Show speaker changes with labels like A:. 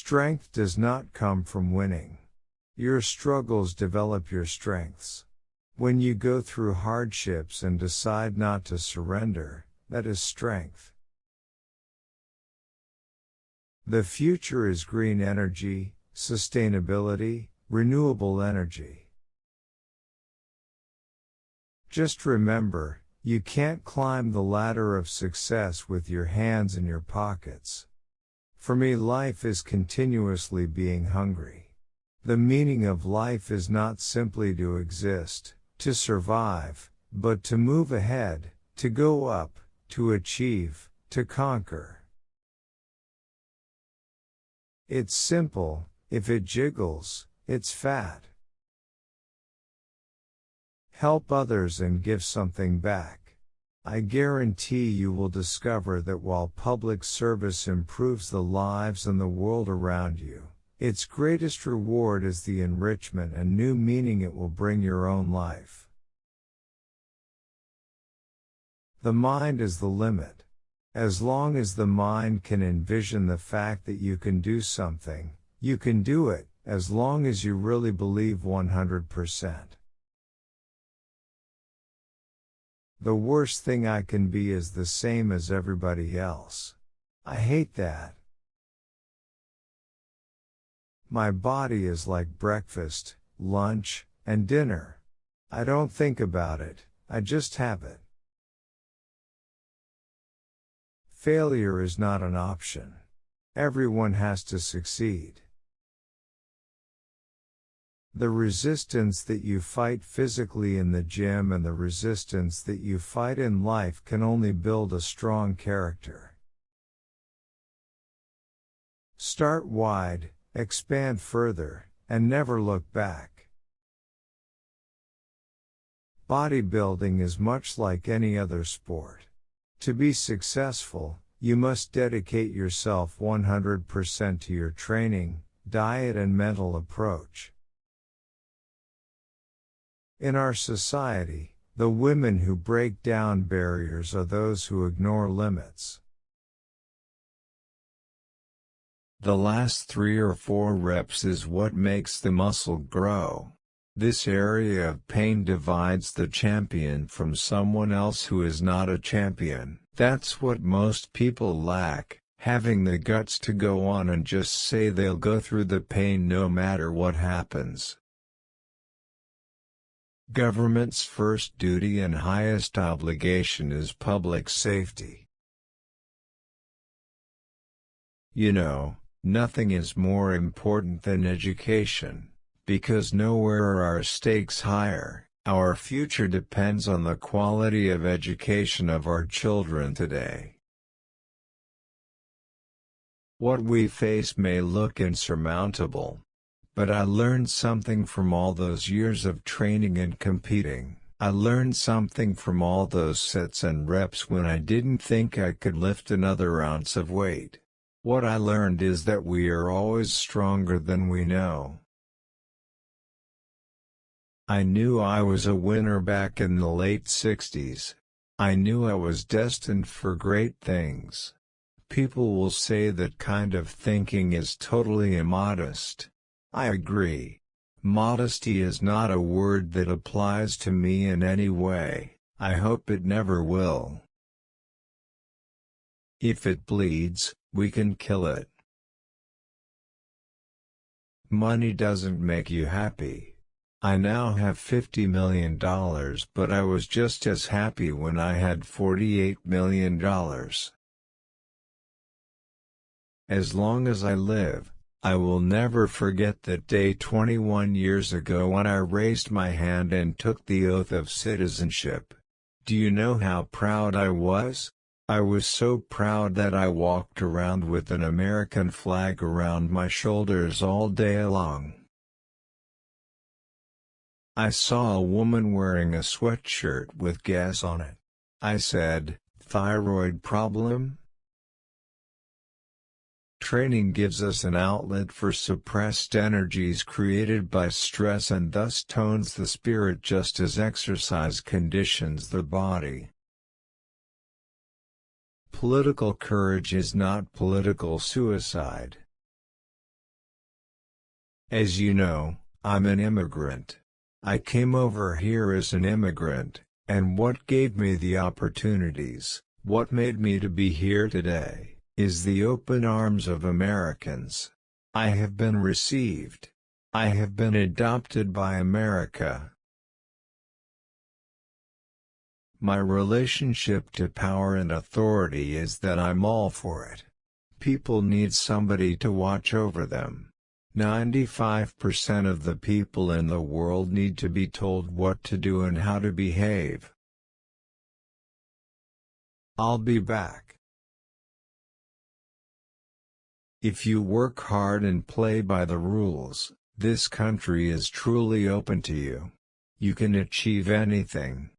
A: Strength does not come from winning. Your struggles develop your strengths. When you go through hardships and decide not to surrender, that is strength. The future is green energy, sustainability, renewable energy. Just remember, you can't climb the ladder of success with your hands in your pockets. For me, life is continuously being hungry. The meaning of life is not simply to exist, to survive, but to move ahead, to go up, to achieve, to conquer. It's simple. If it jiggles, it's fat. Help others and give something back. I guarantee you will discover that while public service improves the lives and the world around you, its greatest reward is the enrichment and new meaning it will bring your own life. The mind is the limit. As long as the mind can envision the fact that you can do something, you can do it, as long as you really believe 100%. The worst thing I can be is the same as everybody else. I hate that. My body is like breakfast, lunch, and dinner. I don't think about it, I just have it. Failure is not an option. Everyone has to succeed. The resistance that you fight physically in the gym and the resistance that you fight in life can only build a strong character. Start wide, expand further, and never look back. Bodybuilding is much like any other sport. To be successful, you must dedicate yourself 100% to your training, diet, and mental approach. In our society, the women who break down barriers are those who ignore limits. The last 3 or 4 reps is what makes the muscle grow. This area of pain divides the champion from someone else who is not a champion. That's what most people lack, having the guts to go on and just say they'll go through the pain no matter what happens. Government's first duty and highest obligation is public safety. You know, nothing is more important than education, because nowhere are our stakes higher. Our future depends on the quality of education of our children today. What we face may look insurmountable. But I learned something from all those years of training and competing. I learned something from all those sets and reps when I didn't think I could lift another ounce of weight. What I learned is that we are always stronger than we know. I knew I was a winner back in the late 60s. I knew I was destined for great things. People will say that kind of thinking is totally immodest. I agree. Modesty is not a word that applies to me in any way. I hope it never will. If it bleeds, we can kill it. Money doesn't make you happy. I now have $50 million, but I was just as happy when I had $48 million. As long as I live, I will never forget that day 21 years ago when I raised my hand and took the oath of citizenship. Do you know how proud I was? I was so proud that I walked around with an American flag around my shoulders all day long. I saw a woman wearing a sweatshirt with gas on it. I said, "Thyroid problem?" Training gives us an outlet for suppressed energies created by stress and thus tones the spirit just as exercise conditions the body. Political courage is not political suicide. As you know, I'm an immigrant. I came over here as an immigrant, and what gave me the opportunities, what made me to be here today, is the open arms of Americans. I have been received. I have been adopted by America. My relationship to power and authority is that I'm all for it. People need somebody to watch over them. 95% of the people in the world need to be told what to do and how to behave. I'll be back. If you work hard and play by the rules, this country is truly open to you. You can achieve anything.